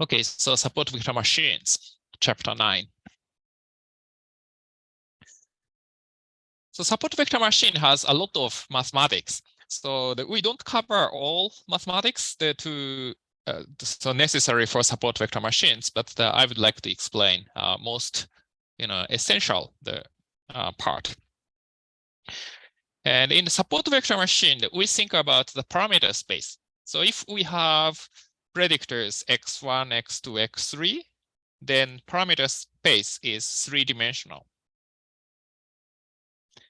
Okay, so support vector machines, chapter 9. So support vector machine has a lot of mathematics. So we don't cover all mathematics so necessary for support vector machines, but I would like to explain most essential part. And in the support vector machine, we think about the parameter space. So if we have predictors x1, x2, x3, then parameter space is three-dimensional.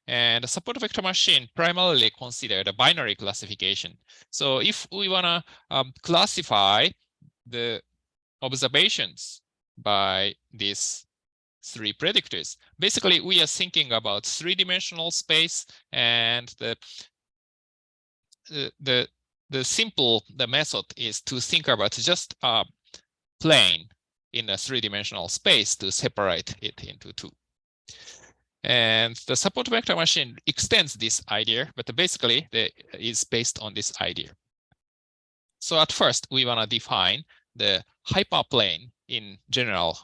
And the support vector machine primarily consider the binary classification. So if we want to classify the observations by these three predictors, basically we are thinking about three-dimensional space, and the method is to think about just a plane in a three-dimensional space to separate it into two. And the support vector machine extends this idea, but basically is based on this idea. So at first, we want to define the hyperplane in general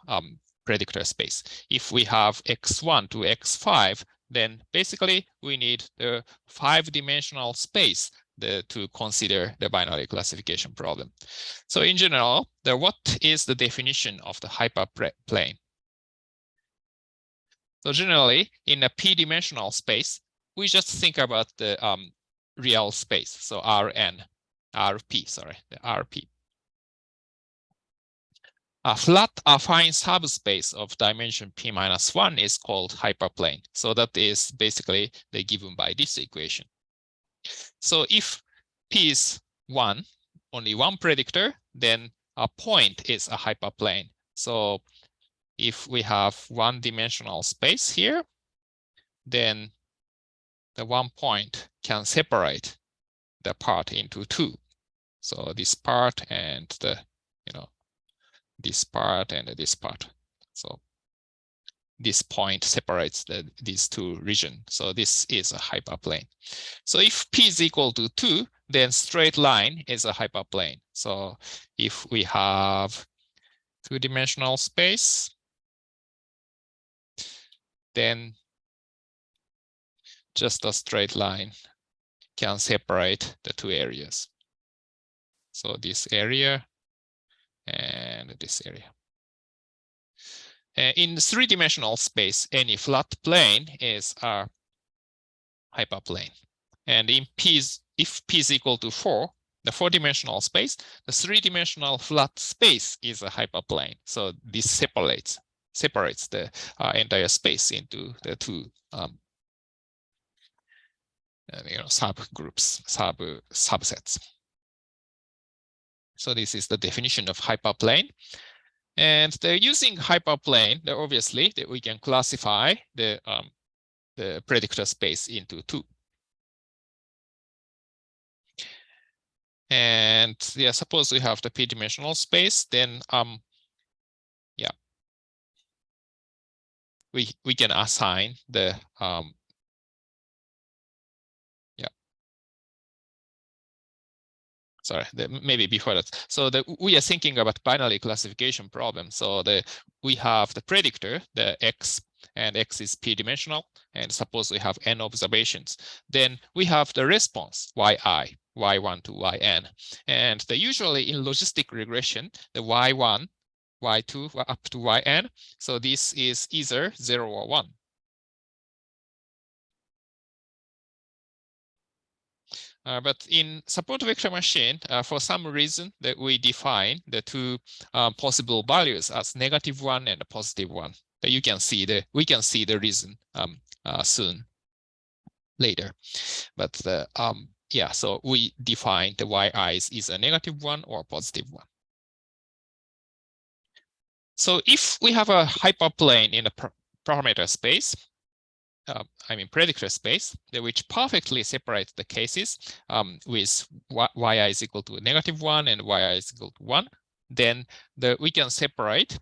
predictor space. If we have x1 to x5, then basically we need the five-dimensional space to consider the binary classification problem. So in general, what is the definition of the hyperplane? So generally, in a p-dimensional space, we just think about the real space. So the RP. A flat affine subspace of dimension p-1 is called hyperplane. So that is basically given by this equation. So if p is 1, only one predictor, then a point is a hyperplane. So if we have one-dimensional space here, then the one point can separate the part into two. So this part and this part and this part. So this point separates these two regions. So this is a hyperplane. So if p is equal to 2, then straight line is a hyperplane. So if we have two-dimensional space, then just a straight line can separate the two areas. So this area and this area. In three-dimensional space, any flat plane is a hyperplane. And if p is equal to 4, the four-dimensional space, the three-dimensional flat space is a hyperplane. So this separates the entire space into the two subgroups, subsets. So this is the definition of hyperplane. And using hyperplane, obviously we can classify the predictor space into two. And yeah, suppose we have the p-dimensional space, then we can assign the maybe before that. So we are thinking about binary classification problem. So we have the predictor, the x, and x is p-dimensional, and suppose we have n observations. Then we have the response, yi, y1 to yn. And usually in logistic regression, the y1, y2 up to yn. So this is either 0 or 1. But in support vector machine, for some reason that we define the two possible values as -1 and +1. We can see the reason soon later. But so we define the yi is either -1 or +1. So if we have a hyperplane in a parameter space, predictor space, which perfectly separates the cases with yi is equal to -1 and yi is equal to 1, then we can separate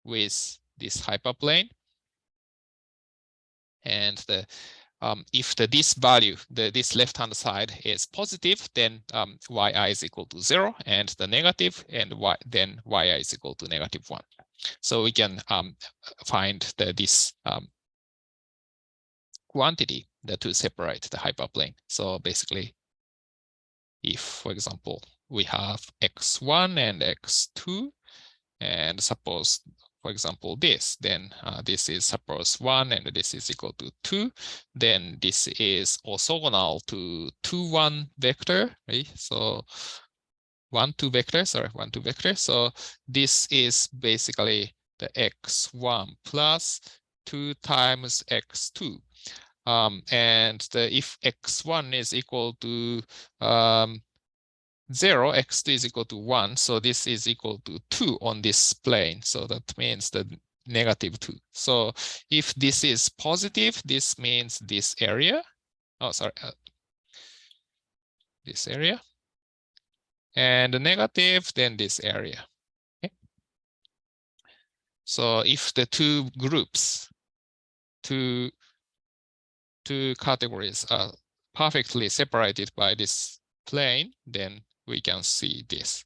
with this hyperplane. And if this value, this left-hand side is positive, then yi is equal to 0, and the negative, and then yi is equal to -1. So we can find this quantity to separate the hyperplane. So basically, if, for example, we have x1 and x2, and suppose, for example, this, then this is suppose 1 and this is equal to 2, then this is orthogonal to 2, 1 vector, right? So 1, 2 vector, sorry, 1, 2 vector. So this is basically the x1 plus 2 times x2. And if x1 is equal to 0, x2 is equal to 1, so this is equal to 2 on this plane. So that means the -2. So if this is positive, this means this area. Oh, sorry, this area. And the negative, then this area. Okay. So if the two groups, two categories are perfectly separated by this plane, then we can see this.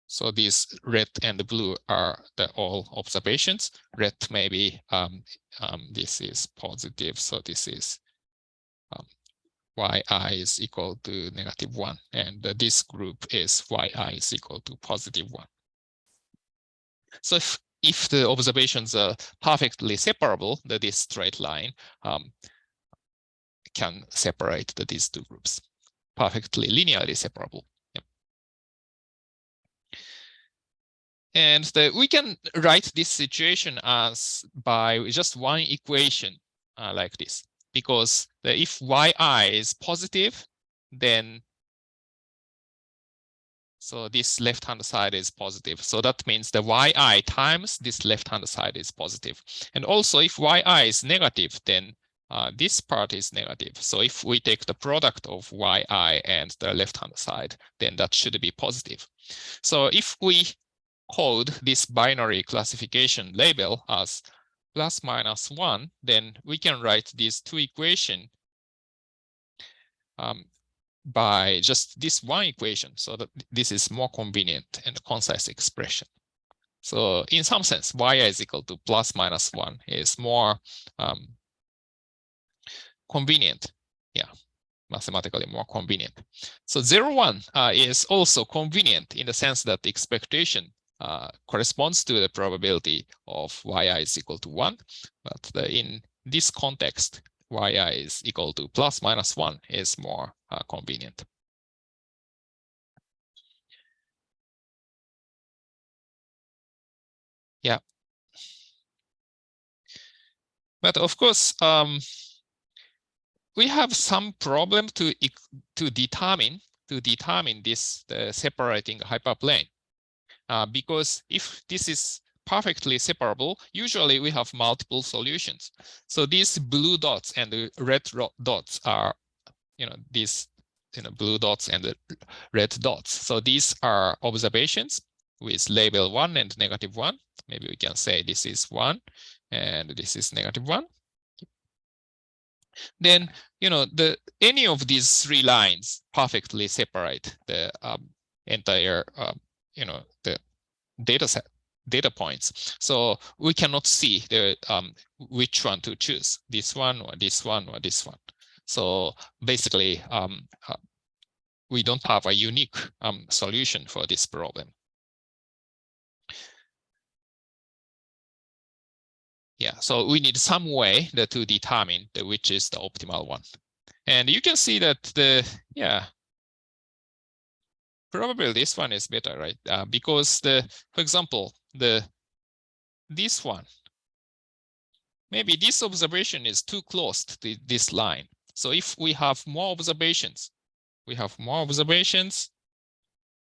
So these red and blue are all observations. Red maybe this is positive, so this is yi is equal to -1, and this group is yi is equal to +1. So if the observations are perfectly separable, this straight line can separate these two groups, perfectly linearly separable. Yep. And we can write this situation as by just one equation like this, because if yi is positive, then so this left-hand side is positive. So that means the yi times this left-hand side is positive. And also if yi is negative, then this part is negative. So if we take the product of yi and the left-hand side, then that should be positive. So if we code this binary classification label as ±1, then we can write these two equations by just this one equation, so that this is more convenient and concise expression. So in some sense, yi is equal to ±1 is more convenient. Yeah, mathematically more convenient. So 0, 1 is also convenient in the sense that the expectation corresponds to the probability of yi is equal to 1. But in this context, yi is equal to ±1 is more convenient. Yeah. But of course, we have some problem to determine this separating hyperplane. Because if this is perfectly separable, usually we have multiple solutions. So these blue dots and the red dots are, these blue dots and the red dots. So these are observations with label 1 and -1. Maybe we can say this is 1 and this is -1. Then any of these three lines perfectly separate the entire the data points. So we cannot see the which one to choose, this one or this one or this one. So basically, we don't have a unique solution for this problem. Yeah, so we need some way to determine which is the optimal one. And you can see that probably this one is better, right? Because for example, this one, maybe this observation is too close to this line. So if we have more observations,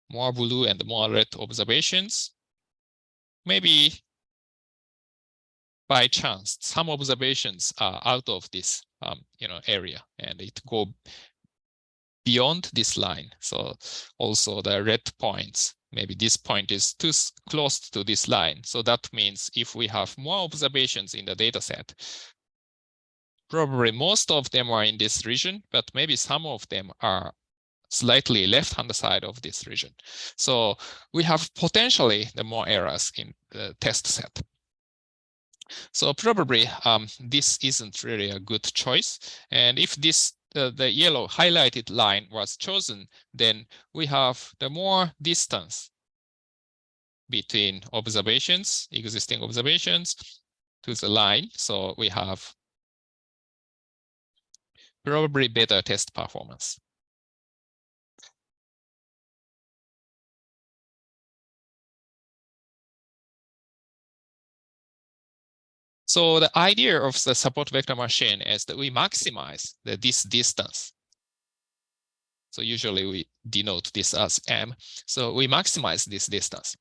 more blue and more red observations, maybe by chance, some observations are out of this area and it go beyond this line. So also the red points maybe this point is too close to this line. So that means if we have more observations in the data set, probably most of them are in this region, but maybe some of them are slightly left-hand side of this region. So we have potentially the more errors in the test set. So probably this isn't really a good choice. And if this the yellow highlighted line was chosen, then we have the more distance between observations, existing observations, to the line. So we have probably better test performance. So the idea of the support vector machine is that we maximize this distance. So usually we denote this as m. So we maximize this distance.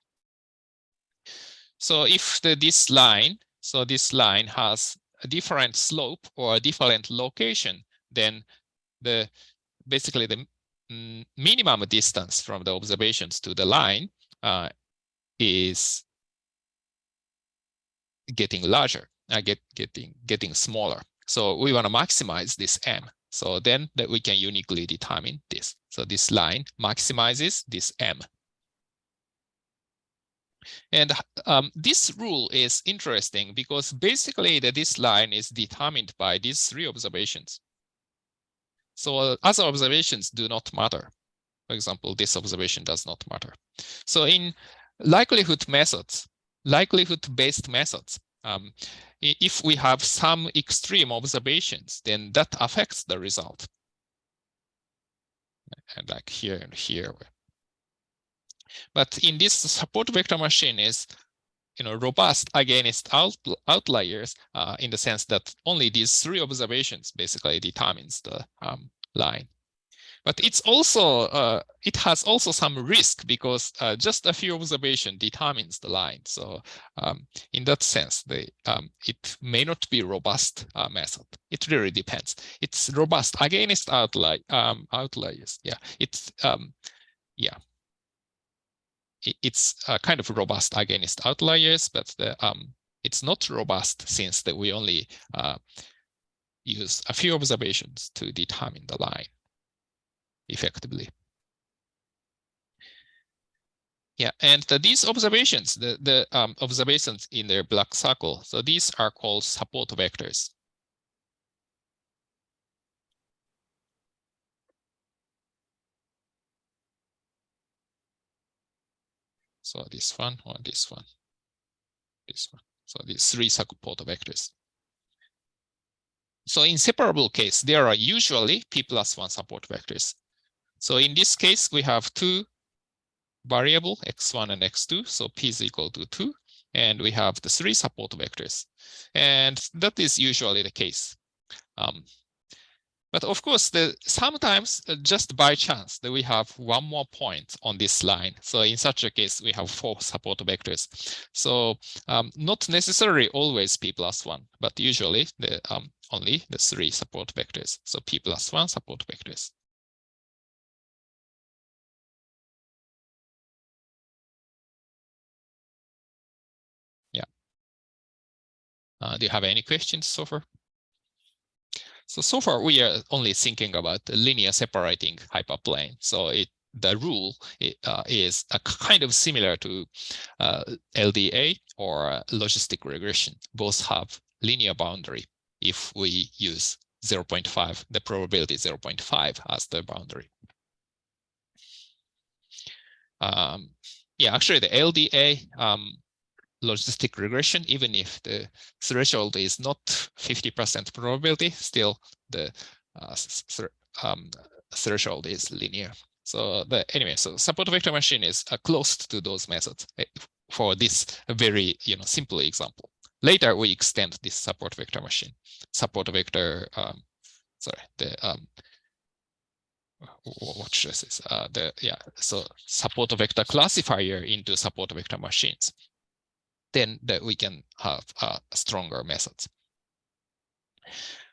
So if this line has a different slope or a different location, then basically the minimum distance from the observations to the line is getting larger, getting smaller. So we want to maximize this m. So then that we can uniquely determine this. So this line maximizes this m. And this rule is interesting because basically this line is determined by these three observations. So other observations do not matter. For example, this observation does not matter. So in likelihood-based methods, if we have some extreme observations, then that affects the result. And like here and here. But in this support vector machine is robust against outliers in the sense that only these three observations basically determines the line. But it's also it has also some risk because just a few observations determines the line. So in that sense, it may not be robust method. It really depends. It's robust against outliers. Yeah, it's it's kind of robust against outliers, but it's not robust since that we only use a few observations to determine the line effectively. Yeah, and these observations, the observations in their black circle, so these are called support vectors. So this one, or this one, this one. So these three support vectors. So in separable case, there are usually p+1 support vectors. So in this case, we have two variable x1 and x2, so p is equal to 2, and we have the three support vectors, and that is usually the case. But of course, sometimes just by chance that we have one more point on this line. So in such a case, we have 4 support vectors. So not necessarily always p+1, but usually only the 3 support vectors. So p+1 support vectors. Yeah. Do you have any questions so far? So far we are only thinking about the linear separating hyperplane. So the rule is kind of similar to LDA or logistic regression. Both have linear boundary if we use 0.5, the probability 0.5 as the boundary. Yeah, actually the LDA logistic regression, even if the threshold is not 50% probability, still the threshold is linear. So anyway, so support vector machine is close to those methods for this very simple example. Later we extend this support vector machine, support vector. What should I say? So support vector classifier into support vector machines. Then that we can have stronger methods.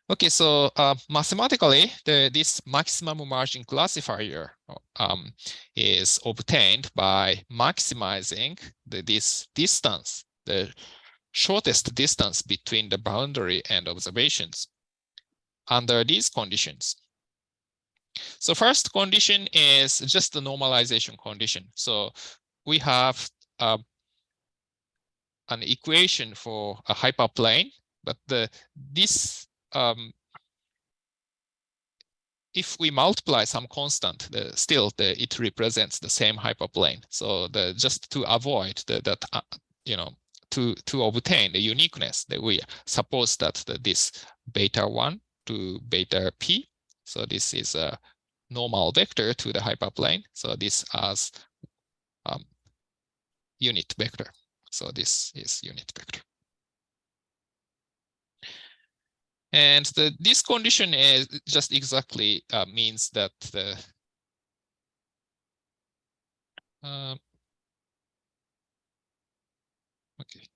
Okay, so mathematically, this maximum margin classifier is obtained by maximizing this distance, the shortest distance between the boundary and observations under these conditions. So first condition is just the normalization condition. So we have an equation for a hyperplane, but this if we multiply some constant, still it represents the same hyperplane. So just to avoid that, to obtain the uniqueness, that we suppose that this beta 1 to beta p. So this is a normal vector to the hyperplane. So this as unit vector. So this is unit vector. And this condition is just exactly means that the okay.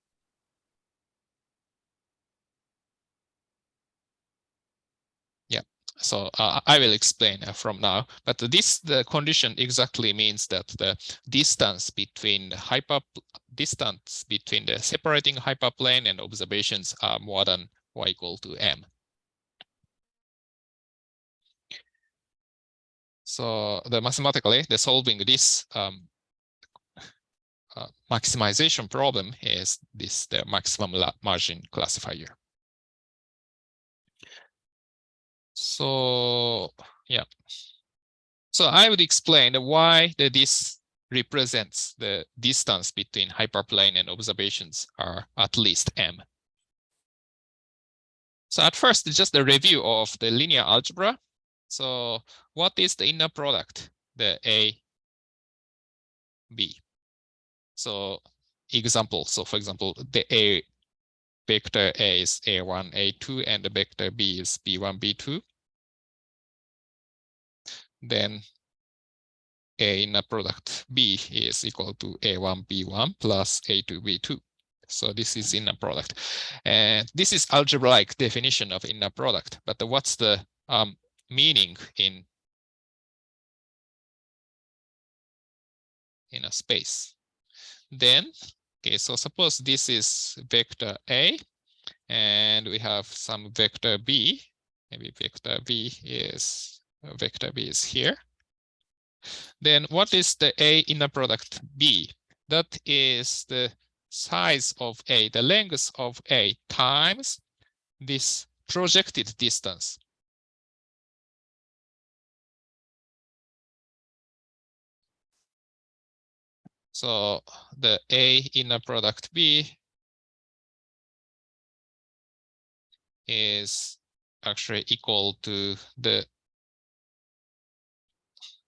Yeah, so I will explain from now. But the condition exactly means that the distance between the separating hyperplane and observations are more than y equal to m. So mathematically, solving this maximization problem is the maximum margin classifier. So yeah, so I would explain why this represents the distance between hyperplane and observations are at least m. So at first, just a review of the linear algebra. So what is the inner product? The A, B. So example, so for example, the A vector A is A1, A2, and the vector B is B1, B2. Then A inner product B is equal to A1, B1 plus A2, B2. So this is inner product. And this is algebraic definition of inner product. But what's the meaning in a space? Then, okay, so suppose this is vector A, and we have some vector B. Maybe vector B is here. Then what is the A inner product B? That is the size of A, the length of A times this projected distance. So the A inner product B is actually equal to the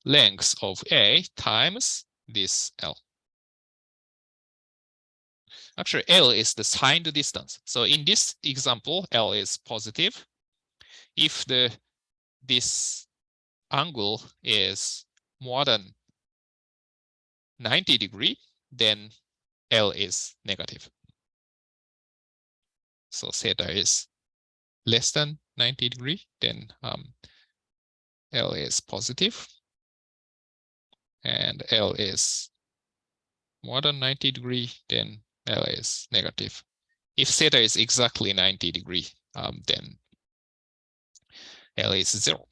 length of A times this L. Actually, L is the signed distance. So in this example, L is positive. If this angle is more than 90 degrees, then L is negative. So theta is less than 90 degrees, then L is positive, and L is more than 90 degrees, then L is negative. If theta is exactly 90 degrees, then L is 0.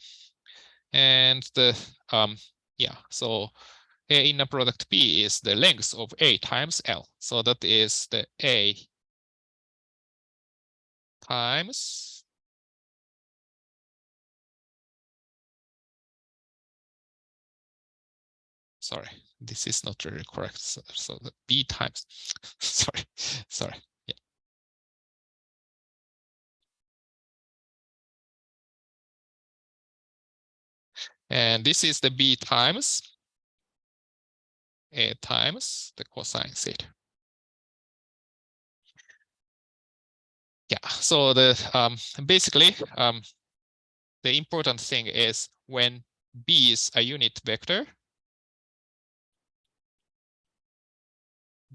And so A inner product B is the length of A times L. So that is the A times sorry, this is not really correct. So the B times sorry. Yeah. And this is the B times A times the cosine theta. Yeah, so basically the important thing is when B is a unit vector,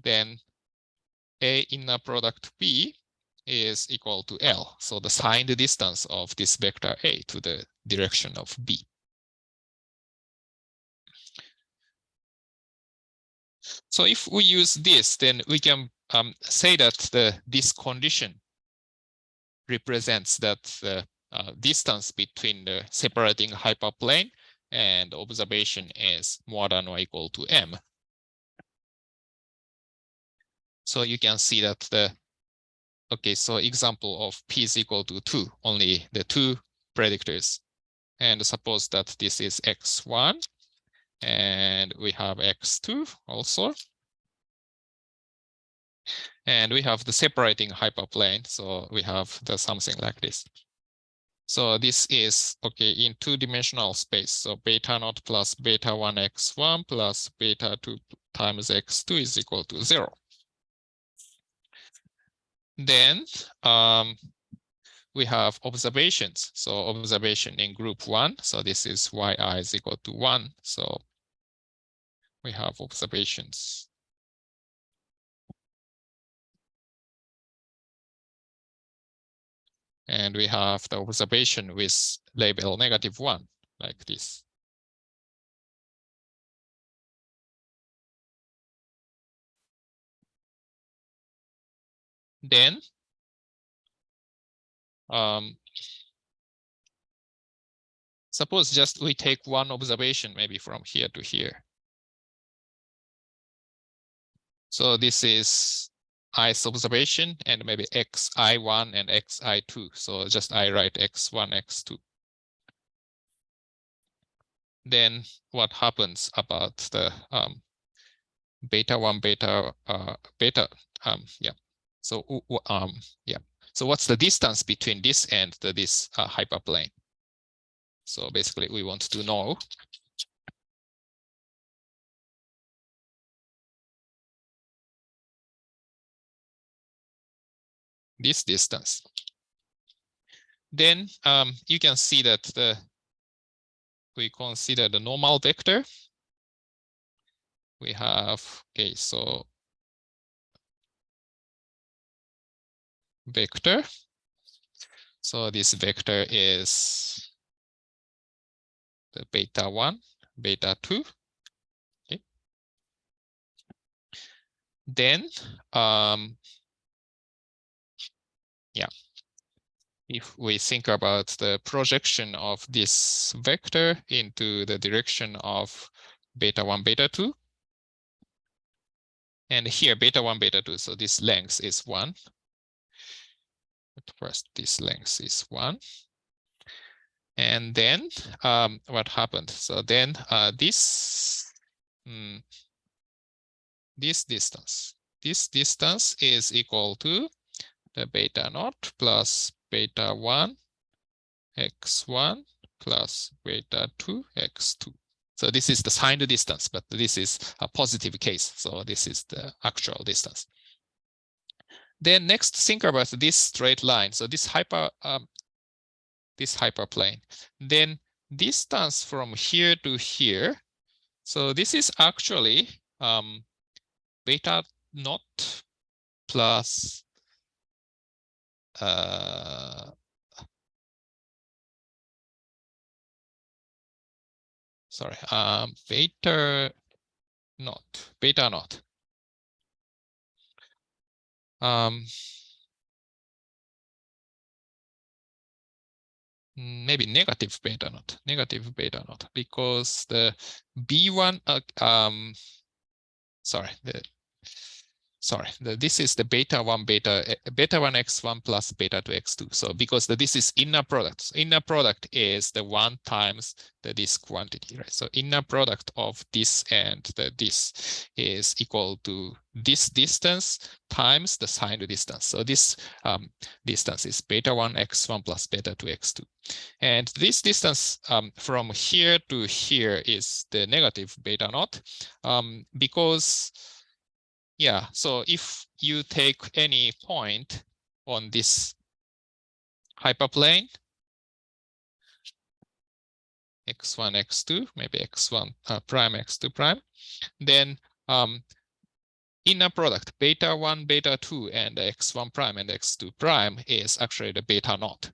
then A inner product B is equal to L. So the signed distance of this vector A to the direction of B. So if we use this, then we can say that this condition represents that the distance between the separating hyperplane and observation is more than or equal to M. So you can see that okay, so example of P is equal to 2, only the 2 predictors. And suppose that this is X1 and we have X2 also. And we have the separating hyperplane. So we have the something like this. So this is, okay, in 2-dimensional space. So beta naught plus beta 1 X1 plus beta 2 times X2 is equal to 0. Then we have observations. So observation in group 1. So this is yi is equal to 1. So we have observations. And we have the observation with label -1, like this. Then suppose just we take one observation, maybe from here to here. So this is ith observation and maybe xi1 and xi2. So just I write x1, x2. Then what happens about the beta 1, beta, yeah. So yeah. So what's the distance between this and this hyperplane? So basically we want to know this distance. Then you can see that we consider the normal vector. We have, okay, so vector. So this vector is the beta 1, beta 2. Okay. Then yeah, if we think about the projection of this vector into the direction of beta 1, beta 2. And here beta 1, beta 2. So this length is 1. But first, this length is 1. And then what happened? So then this distance is equal to the beta naught plus beta 1 x1 plus beta 2 x2. So this is the signed distance, but this is a positive case. So this is the actual distance. Then next, think about this straight line. So this hyperplane. Then distance from here to here. So this is actually beta naught plus sorry, beta naught. Maybe negative beta naught, because the B1 this is the beta 1 x1 plus beta 2 x2. So because this is inner product. Inner product is the 1 times this quantity, right? So inner product of this and this is equal to this distance times the signed distance. So this distance is beta 1 x1 plus beta 2 x2. And this distance from here to here is the negative beta naught, because yeah, so if you take any point on this hyperplane, x1, x2, maybe x1 prime, x2 prime, then inner product beta 1, beta 2, and x1 prime and x2 prime is actually the beta naught,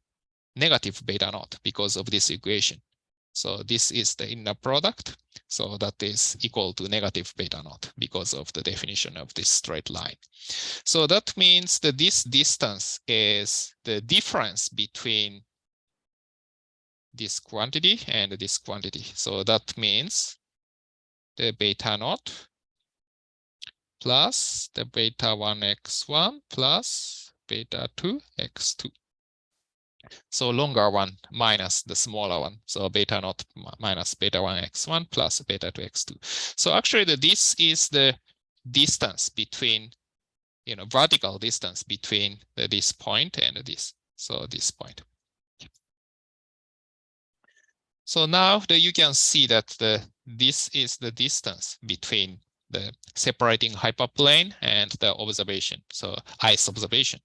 negative beta naught because of this equation. So this is the inner product. So that is equal to negative beta naught because of the definition of this straight line. So that means that this distance is the difference between this quantity and this quantity. So that means the beta naught plus the beta 1 x1 plus beta 2 x2. So longer one minus the smaller one. So beta naught minus beta 1 x1 plus beta 2 x2. So actually this is the distance between, vertical distance between this point and this. So this point. So now you can see that this is the distance between the separating hyperplane and the observation. So ice observation.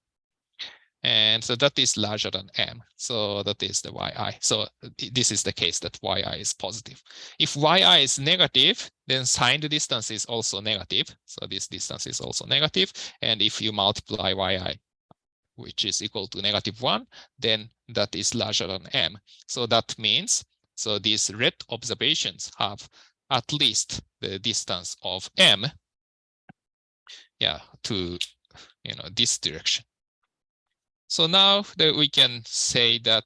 And so that is larger than m. So that is the yi. So this is the case that yi is positive. If yi is negative, then signed distance is also negative. So this distance is also negative. And if you multiply yi, which is equal to -1, then that is larger than m. So that means, so these red observations have at least the distance of m, to this direction. So now that we can say that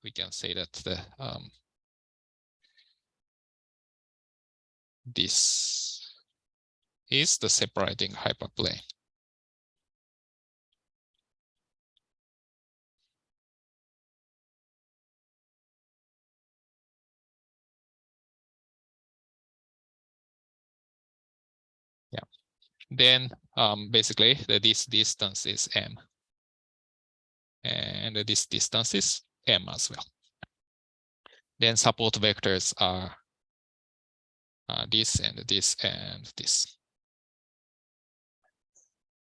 we can say that this is the separating hyperplane. Yeah. Then basically this distance is m, and this distance is m as well. Then support vectors are this and this and this.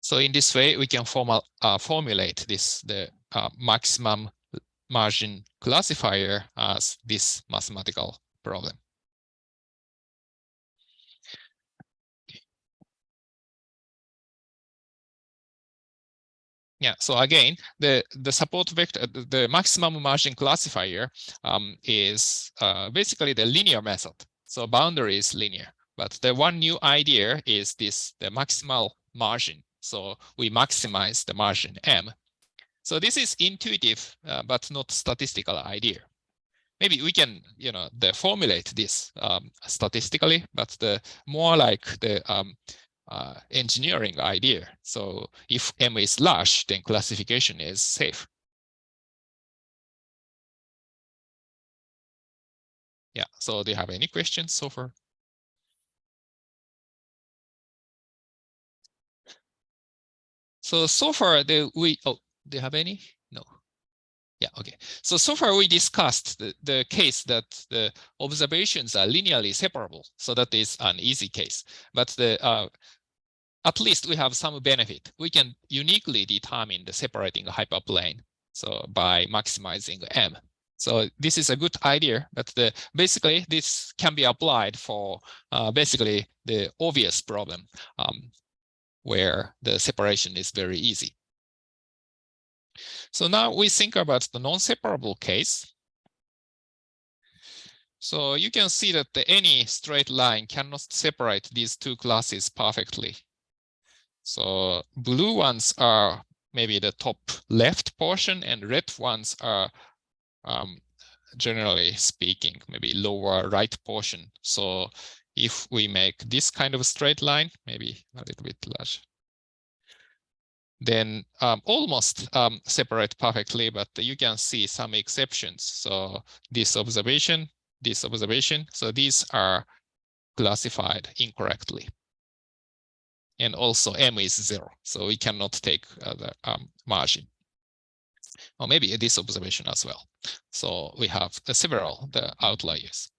So in this way, we can formulate the maximum margin classifier as this mathematical problem. Yeah, so again, the support vector, the maximum margin classifier is basically the linear method. So boundary is linear, but the one new idea is the maximal margin. So we maximize the margin M. So this is intuitive, but not statistical idea. Maybe we can, formulate this statistically, but the more like the engineering idea. So if M is large, then classification is safe. Yeah, so do you have any questions so far? So far, do you have any? No. Yeah, okay. So far we discussed the case that the observations are linearly separable. So that is an easy case. But at least we have some benefit. We can uniquely determine the separating hyperplane. So by maximizing M. So this is a good idea, but basically this can be applied for basically the obvious problem where the separation is very easy. So now we think about the non-separable case. So you can see that any straight line cannot separate these two classes perfectly. So blue ones are maybe the top left portion, and red ones are generally speaking, maybe lower right portion. So if we make this kind of straight line, maybe a little bit large, then almost separate perfectly, but you can see some exceptions. So this observation, so these are classified incorrectly. And also M is 0, so we cannot take the margin. Or maybe this observation as well. So we have several the outliers.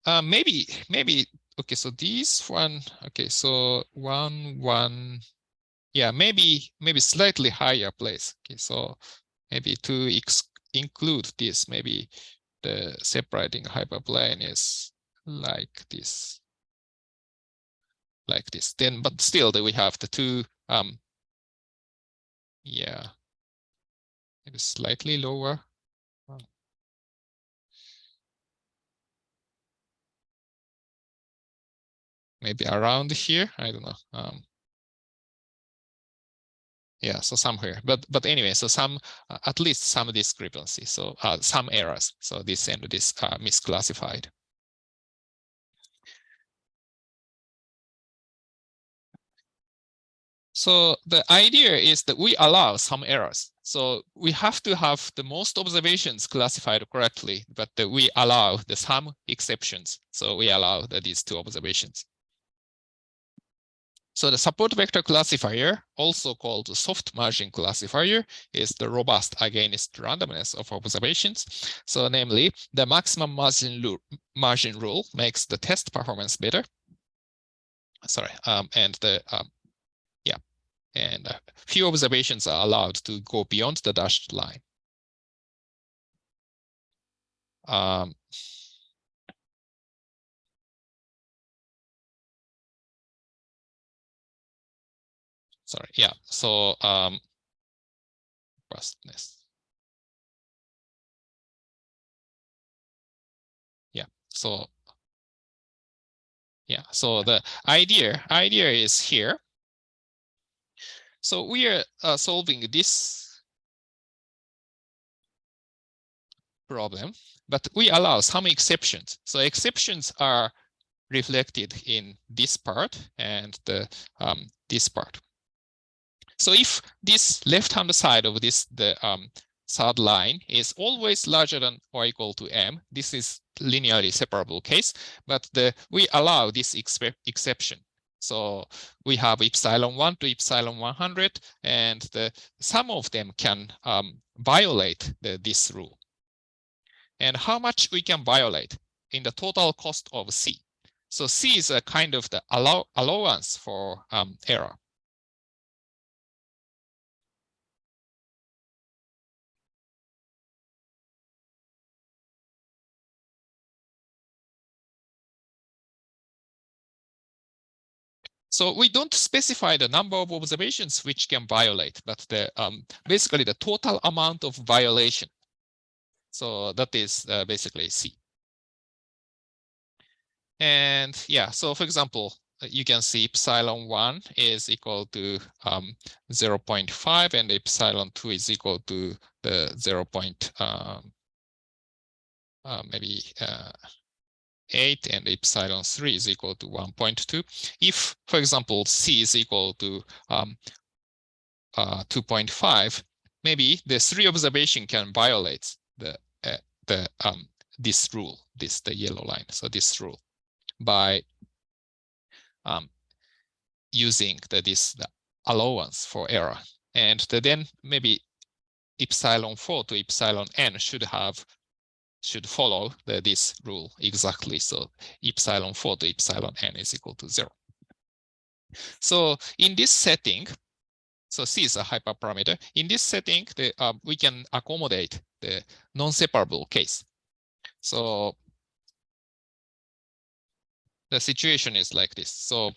Maybe, okay, so this one, okay, so 1, yeah, maybe slightly higher place. Okay, so maybe to include this, maybe the separating hyperplane is like this. Like this. Then, but still, we have the two. Yeah, maybe slightly lower. Maybe around here. I don't know. Yeah, so somewhere, but anyway, so some at least some discrepancy, so some errors. So this and this are misclassified. So the idea is that we allow some errors. So we have to have the most observations classified correctly, but we allow the some exceptions. So we allow these two observations. So the support vector classifier, also called the soft margin classifier, is the robust against randomness of observations. So namely, the maximum margin rule makes the test performance better. Sorry, and few observations are allowed to go beyond the dashed line. Sorry, yeah. So robustness. Yeah. So yeah. So the idea is here. So we are solving this problem, but we allow some exceptions. So exceptions are reflected in this part and this part. So if this left-hand side of this, the third line is always larger than or equal to m, this is linearly separable case, but we allow this exception. So we have epsilon 1 to epsilon 100, and some of them can violate this rule. And how much we can violate in the total cost of C. So C is a kind of the allowance for error. So we don't specify the number of observations which can violate, but basically the total amount of violation. So that is basically C. And yeah, so for example, you can see epsilon 1 is equal to 0.5 and epsilon 2 is equal to the 0. Maybe 8 and epsilon 3 is equal to 1.2. If, for example, C is equal to 2.5, maybe the 3 observation can violate this rule, the yellow line. So this rule by using the allowance for error, and then maybe epsilon 4 to epsilon n should follow this rule exactly. So epsilon 4 to epsilon n is equal to 0. So in this setting, so C is a hyperparameter. In this setting, we can accommodate the non-separable case. So the situation is like this. So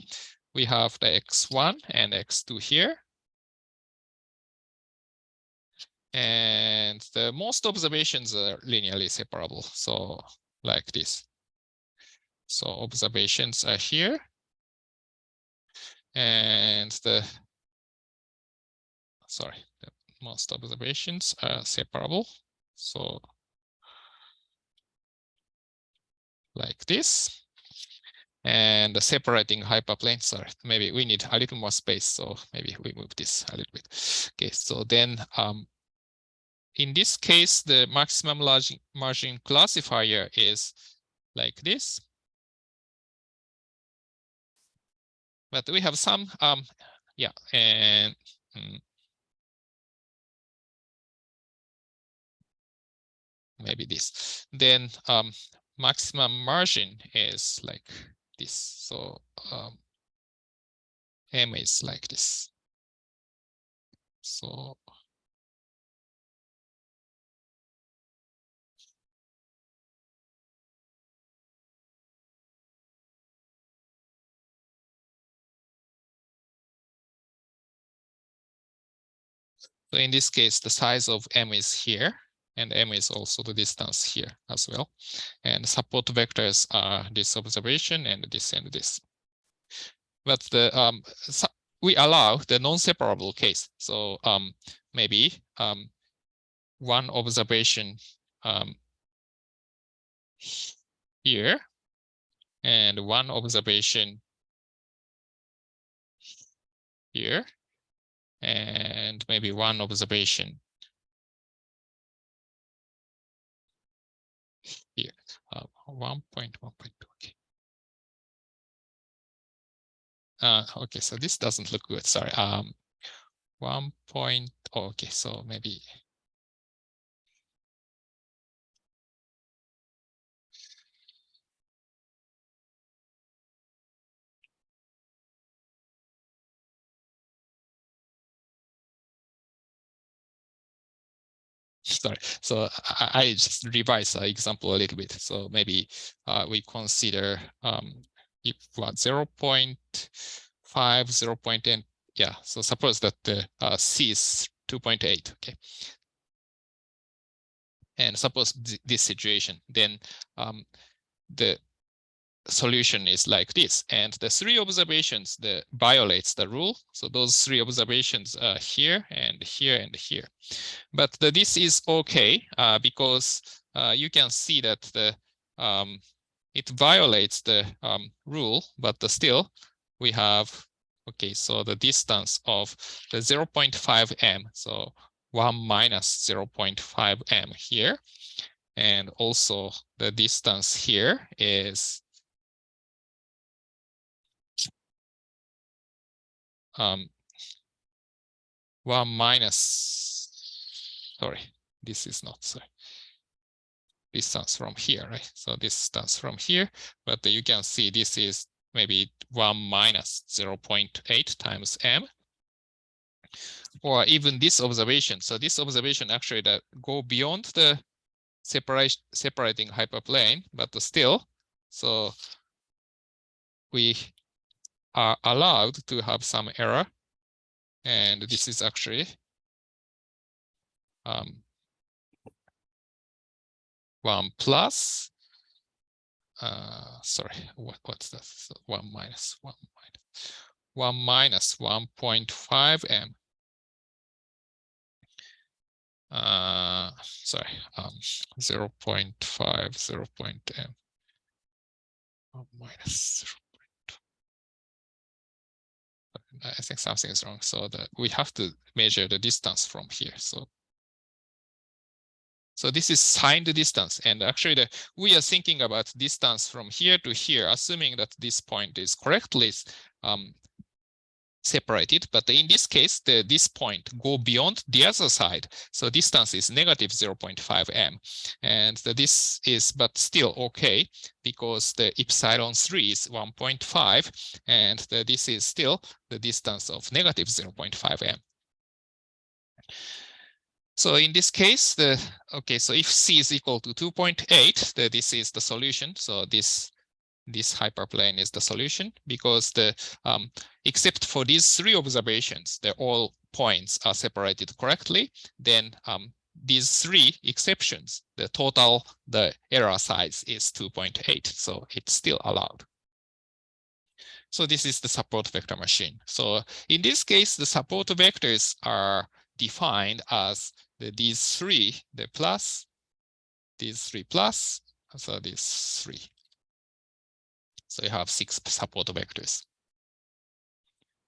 we have the x1 and x2 here. And the most observations are linearly separable. So like this. So observations are here. And the most observations are separable. So like this. And the separating hyperplane, sorry, maybe we need a little more space. So maybe we move this a little bit. Okay, so then in this case, the maximum margin classifier is like this. But we have some, yeah, and maybe this. Then maximum margin is like this. So M is like this. So So in this case, the size of M is here, and M is also the distance here as well. And support vectors are this observation and this and this. But the we allow the non-separable case. So maybe one observation here and one observation here, and maybe one observation here. 1.1.2. Okay. Okay, so this doesn't look good. Sorry. 1 point. Oh, okay, so maybe. Sorry, so I just revise the example a little bit. So maybe we consider if what 0.5, 0.10. Yeah, so suppose that the C is 2.8. Okay, and suppose this situation, then the solution is like this, and the three observations that violates the rule. So those three observations are here and here and here. But this is okay because you can see that the it violates the rule, but still we have, okay, so the distance of the 0.5 m, so 1 minus 0.5 m here, and also the distance here is 1 minus, sorry, this is not, sorry, distance from here, right? So distance from here, but you can see this is maybe 1 minus 0.8 times m, or even this observation. So this observation actually that go beyond the separating hyperplane, but still, so we are allowed to have some error, and this is actually 1 plus, sorry, what's that? So 1 minus 1.5 m. Sorry, 0.5, 0.m. 1 minus 0. I think something is wrong. So we have to measure the distance from here. So this is signed distance, and actually we are thinking about distance from here to here, assuming that this point is correctly separated. But in this case, this point go beyond the other side. So distance is negative 0.5 m, and this is but still okay because the epsilon 3 is 1.5, and this is still the distance of negative 0.5 m. So in this case, okay, so if C is equal to 2.8, this is the solution. So this hyperplane is the solution, because except for these three observations, all points are separated correctly. Then these three exceptions, the error size is 2.8, so it's still allowed. So this is the support vector machine. So in this case, the support vectors are defined as these three, the plus, these three plus, so these three. So you have 6 support vectors.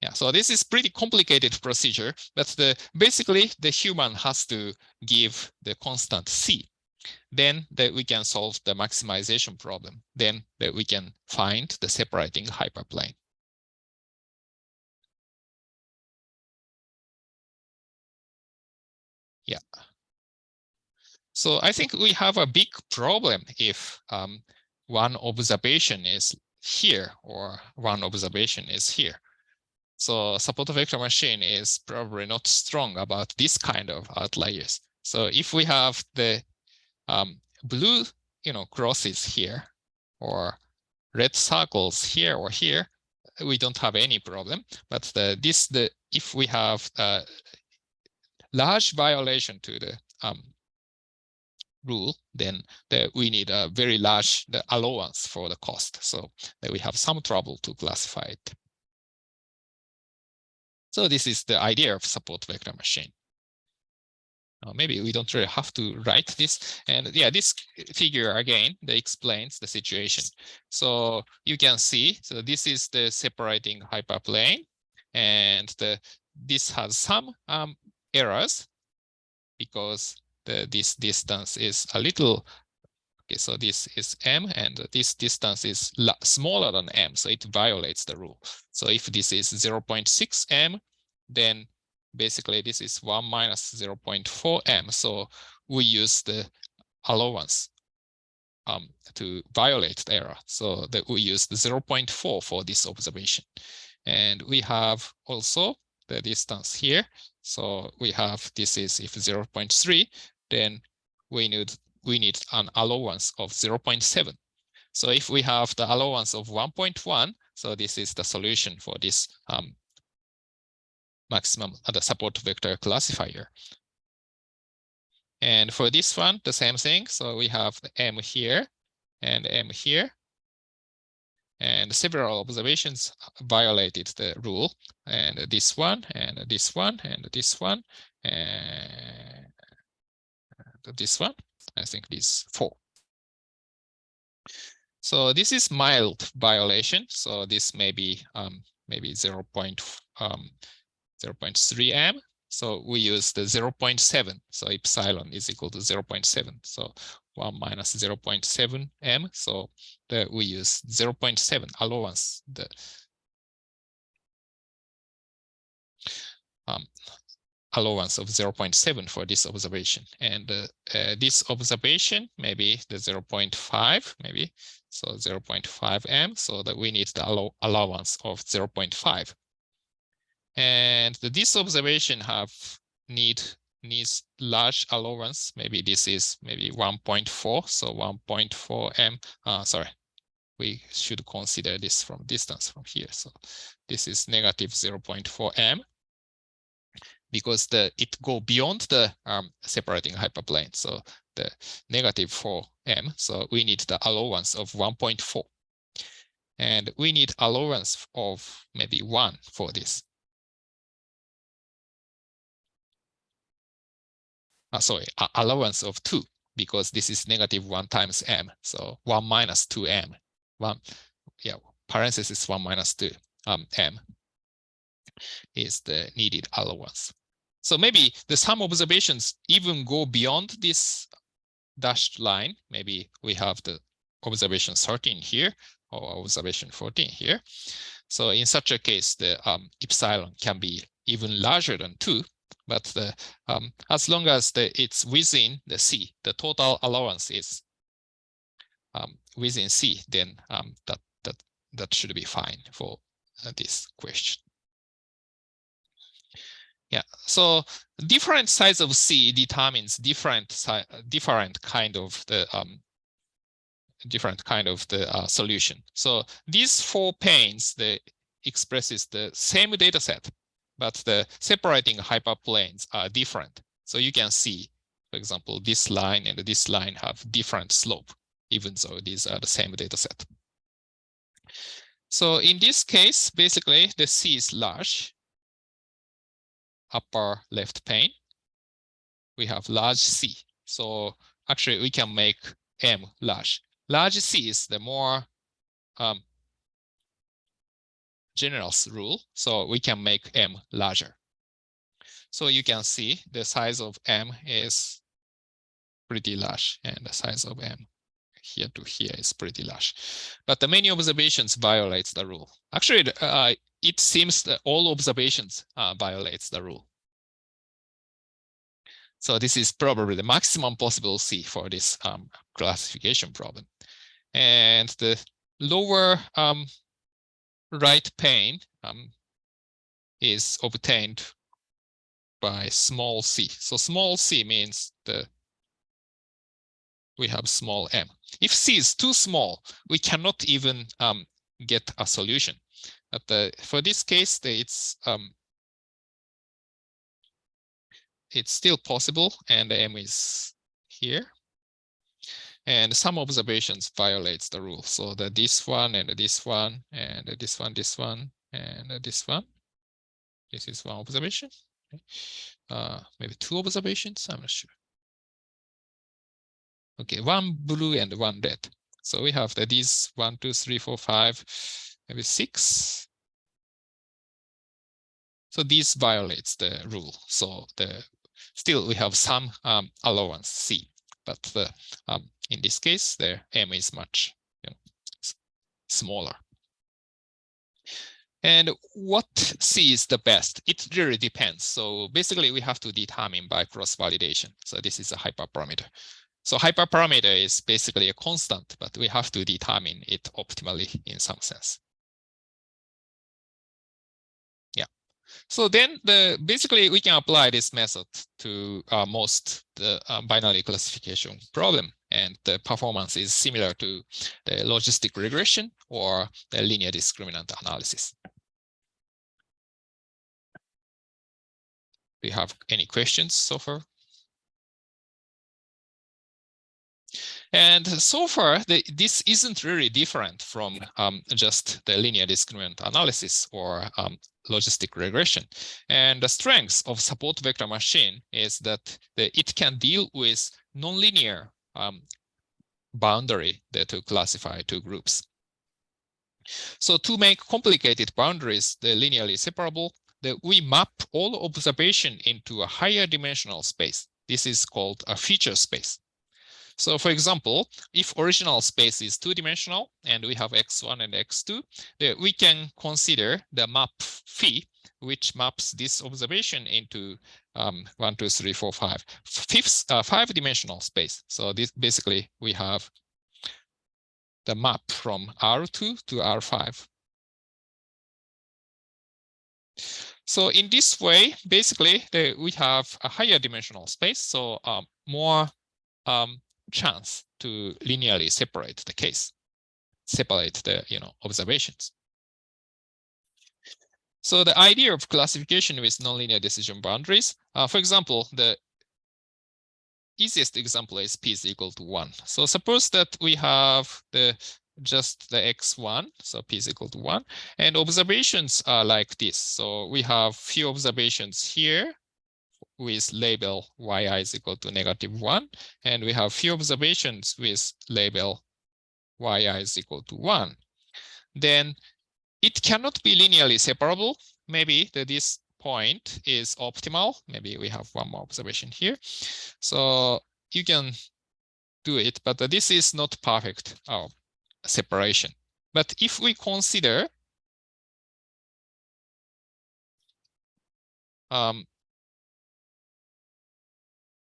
Yeah, so this is pretty complicated procedure, but basically the human has to give the constant C. Then we can solve the maximization problem. Then we can find the separating hyperplane. Yeah. So I think we have a big problem if one observation is here or one observation is here. So support vector machine is probably not strong about this kind of outliers. So if we have the blue, crosses here, or red circles here or here, we don't have any problem. But if we have large violation to the rule, then we need a very large allowance for the cost. So we have some trouble to classify it. So this is the idea of support vector machine. Maybe we don't really have to write this. And yeah, this figure again, that explains the situation. So you can see, so this is the separating hyperplane, and this has some errors because this distance is a little. Okay, so this is m, and this distance is smaller than m, so it violates the rule. So if this is 0.6 m, then basically this is 1 minus 0.4 m. So we use the allowance to violate the error. So that we use the 0.4 for this observation. And we have also the distance here. So we have, this is if 0.3, then we need an allowance of 0.7. So if we have the allowance of 1.1, so this is the solution for this maximum the support vector classifier. And for this one, the same thing. So we have the m here and m here. And several observations violated the rule. And this one, and this one, and this one, and this one. I think these 4. So this is mild violation. So this may be maybe 0.3 m. So we use the 0.7. So epsilon is equal to 0.7. So 1 minus 0.7 m. So we use 0.7 allowance. The allowance of 0.7 for this observation, and this observation maybe the 0.5 maybe, so 0.5 m, so that we need the allowance of 0.5. And this observation needs large allowance. Maybe this is maybe 1.4, so 1.4 m. Sorry, we should consider this from distance from here. So this is negative 0.4 m. Because it go beyond the separating hyperplane, so the negative 4 m. So we need the allowance of 1.4, and we need allowance of maybe 1 for this. Sorry, allowance of 2, because this is negative 1 times m. So 1 minus 2 m. 1, yeah, parenthesis 1 minus 2 m is the needed allowance. So maybe some observations even go beyond this dashed line. Maybe we have the observation 13 here or observation 14 here. So in such a case, the epsilon can be even larger than 2. But as long as it's within the C, the total allowance is within C, then that should be fine for this question. Yeah, so different size of C determines different kind of the solution. So these 4 planes expresses the same data set, but the separating hyperplanes are different. So you can see, for example, this line and this line have different slope, even though these are the same data set. So in this case, basically the C is large. Upper left pane, we have large C. So actually we can make M large. Large C is the more generous rule, so we can make M larger. So you can see the size of M is pretty large, and the size of M here to here is pretty large. But the many observations violates the rule. Actually, it seems that all observations violates the rule. So this is probably the maximum possible C for this classification problem. And the lower right pane is obtained by small c. So small c means we have small m. If c is too small, we cannot even get a solution. But for this case, it's it's still possible, and the M is here. And some observations violates the rule. So this one and this one and this one, and this one. This is one observation. Maybe two observations. I'm not sure. Okay, one blue and one red. So we have these 1, 2, 3, 4, 5, maybe 6. So this violates the rule. So still we have some allowance C, but in this case the M is much smaller. And what C is the best? It really depends. So basically we have to determine by cross-validation. So this is a hyperparameter. So hyperparameter is basically a constant, but we have to determine it optimally in some sense. Yeah. So then basically we can apply this method to most the binary classification problem, and the performance is similar to the logistic regression or the linear discriminant analysis. Do you have any questions so far? And so far, this isn't really different from just the linear discriminant analysis or logistic regression. And the strength of support vector machine is that it can deal with nonlinear boundary to classify two groups. So to make complicated boundaries linearly separable, we map all observation into a higher dimensional space. This is called a feature space. So for example, if original space is two-dimensional and we have x1 and x2, we can consider the map phi, which maps this observation into 1, 2, 3, 4, 5, five-dimensional space. So this basically we have the map from R2 to R5. So in this way, basically we have a higher dimensional space, so more chance to linearly separate the case, separate the observations. So the idea of classification with nonlinear decision boundaries, for example, the easiest example is p is equal to 1. So suppose that we have just the x1, so p is equal to 1, and observations are like this. So we have few observations here with label yi is equal to -1, and we have few observations with label yi is equal to 1. Then it cannot be linearly separable. Maybe this point is optimal. Maybe we have one more observation here. So you can do it, but this is not perfect separation. But if we consider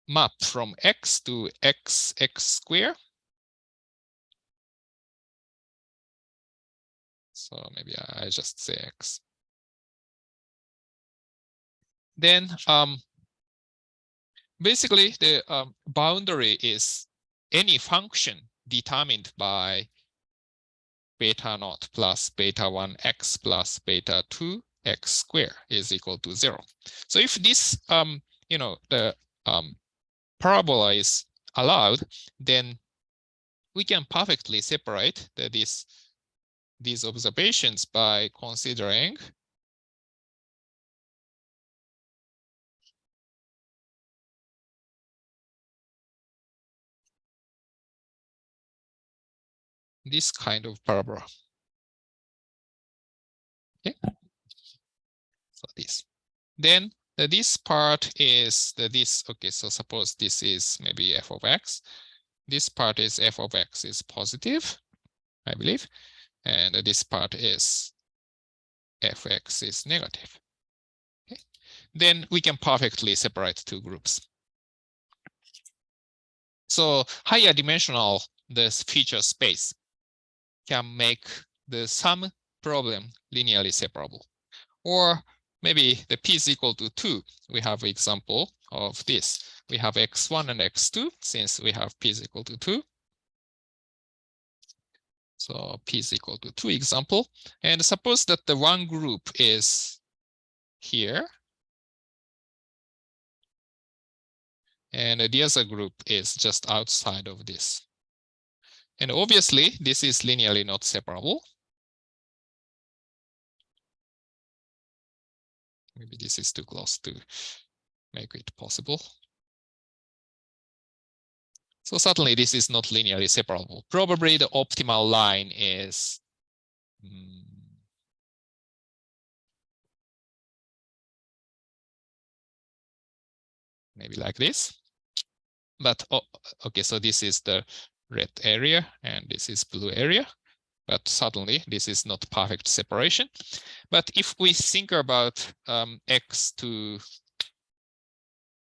map from x to x square, so maybe I just say x, then basically the boundary is any function determined by beta naught plus beta 1 x plus beta 2 x square is equal to 0. So if this the parabola is allowed, then we can perfectly separate these observations by considering this kind of parabola. Okay, so this. Then this part is this. Okay, so suppose this is maybe f of x. This part is f of x is positive, I believe, and this part is fx is negative. Okay, then we can perfectly separate two groups. So higher dimensional this feature space can make the sum problem linearly separable. Or maybe the p is equal to 2. We have an example of this. We have x1 and x2 since we have p is equal to 2. So p is equal to 2 example. And suppose that the one group is here. And the other group is just outside of this. And obviously, this is linearly not separable. Maybe this is too close to make it possible. So certainly this is not linearly separable. Probably the optimal line is maybe like this. But okay, so this is the red area and this is blue area. But certainly this is not perfect separation. But if we think about x to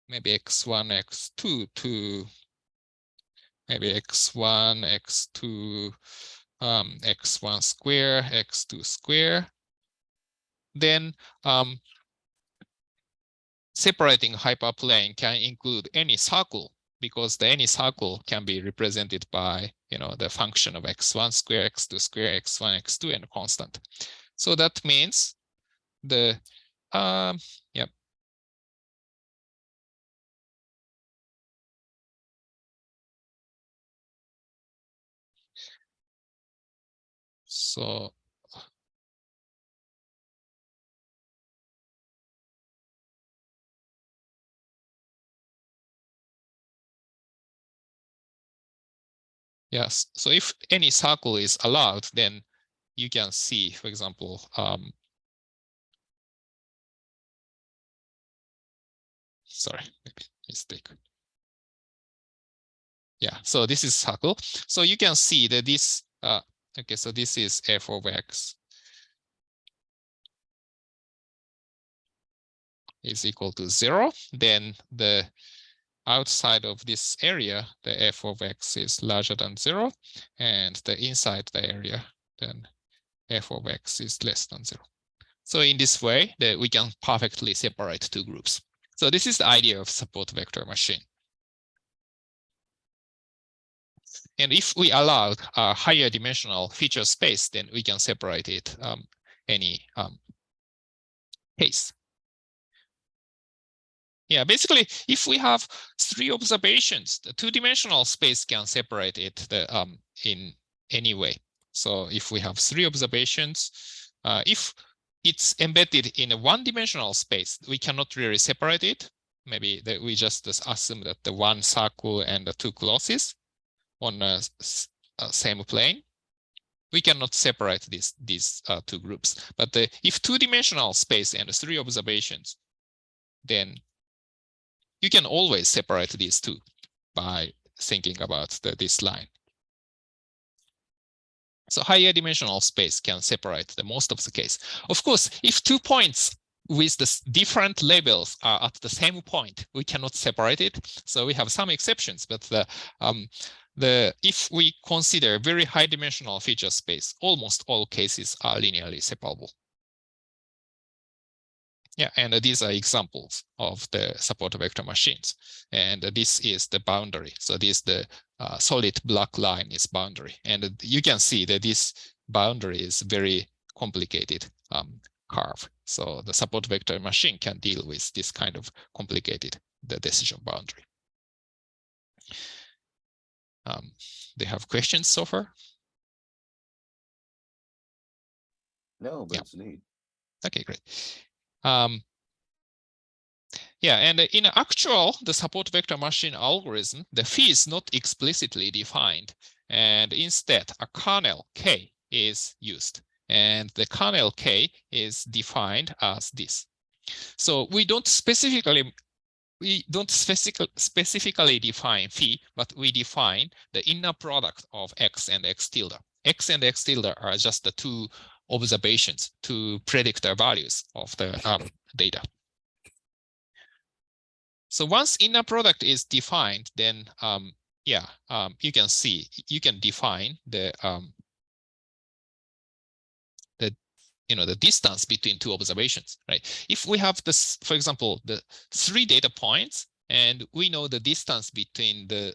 maybe x1, x2 to maybe x1, x2, x1 square, x2 square, then separating hyperplane can include any circle, because any circle can be represented by the function of x1 square, x2 square, x1, x2, and constant. So that means the yep. So yes, so if any circle is allowed, then you can see, for example, sorry, maybe mistake. Yeah, so this is circle. So you can see that this, okay, so this is f of x is equal to 0. Then the outside of this area, the f of x is larger than 0. And the inside the area, then f of x is less than 0. So in this way, we can perfectly separate two groups. So this is the idea of support vector machine. And if we allow a higher dimensional feature space, then we can separate it any case. Yeah, basically, if we have 3 observations, the 2-dimensional space can separate it in any way. So if we have 3 observations, if it's embedded in a 1-dimensional space, we cannot really separate it. Maybe we just assume that the 1 circle and the 2 closest on a same plane. We cannot separate these 2 groups. But if 2-dimensional space and 3 observations, then you can always separate these 2 by thinking about this line. So higher dimensional space can separate the most of the case. Of course, if 2 points with the different labels are at the same point, we cannot separate it. So we have some exceptions, but if we consider very high dimensional feature space, almost all cases are linearly separable. Yeah, and these are examples of the support vector machines. And this is the boundary. So this the solid black line is boundary. And you can see that this boundary is very complicated curve. So the support vector machine can deal with this kind of complicated decision boundary. They have questions so far? No, but it's neat. Okay, great. Yeah, and in actual, the support vector machine algorithm, the phi is not explicitly defined, and instead a kernel K is used, and the kernel K is defined as this. So we don't specifically define phi, but we define the inner product of x and x tilde. X and x tilde are just the 2 observations, 2 predictor values of the data. So once inner product is defined, then you can see, you can define the distance between 2 observations, right? If we have this, for example, the 3 data points, and we know the distance between the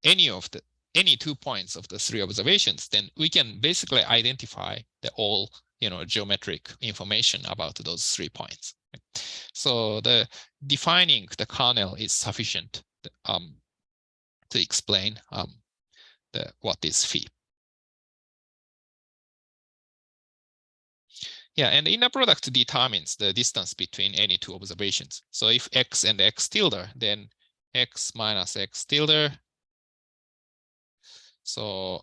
any 2 points of the 3 observations, then we can basically identify the all geometric information about those 3 points. So the defining the kernel is sufficient to explain what is phi. Yeah, and inner product determines the distance between any two observations. So if x and x tilde, then x minus x tilde. So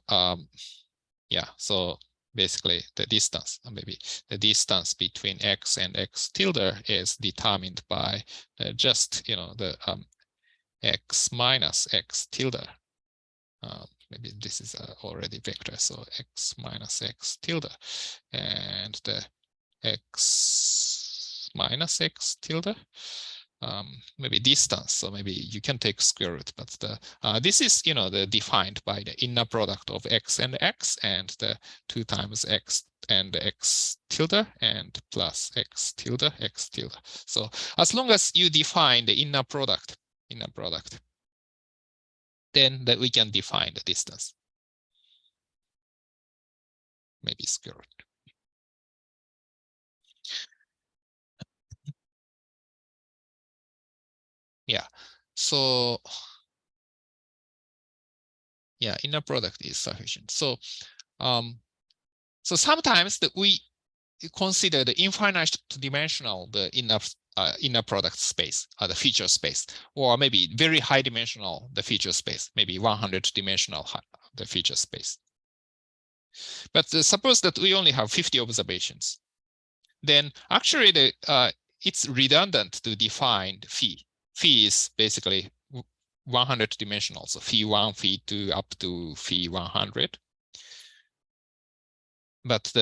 yeah, so basically the distance, maybe the distance between x and x tilde is determined by just, the x minus x tilde. Maybe this is already vector, so x minus x tilde, and the x minus x tilde, maybe distance. So maybe you can take square root, but this is the defined by the inner product of x and the 2 times x and x tilde and plus x tilde. So as long as you define the inner product, then that we can define the distance. Maybe square root. Yeah. So yeah, inner product is sufficient. So so sometimes that we consider the infinite dimensional the inner product space, the feature space, or maybe very high dimensional the feature space, maybe 100 dimensional the feature space. But suppose that we only have 50 observations, then actually it's redundant to define phi. Phi is basically 100 dimensional, so phi 1, phi 2, up to phi 100. But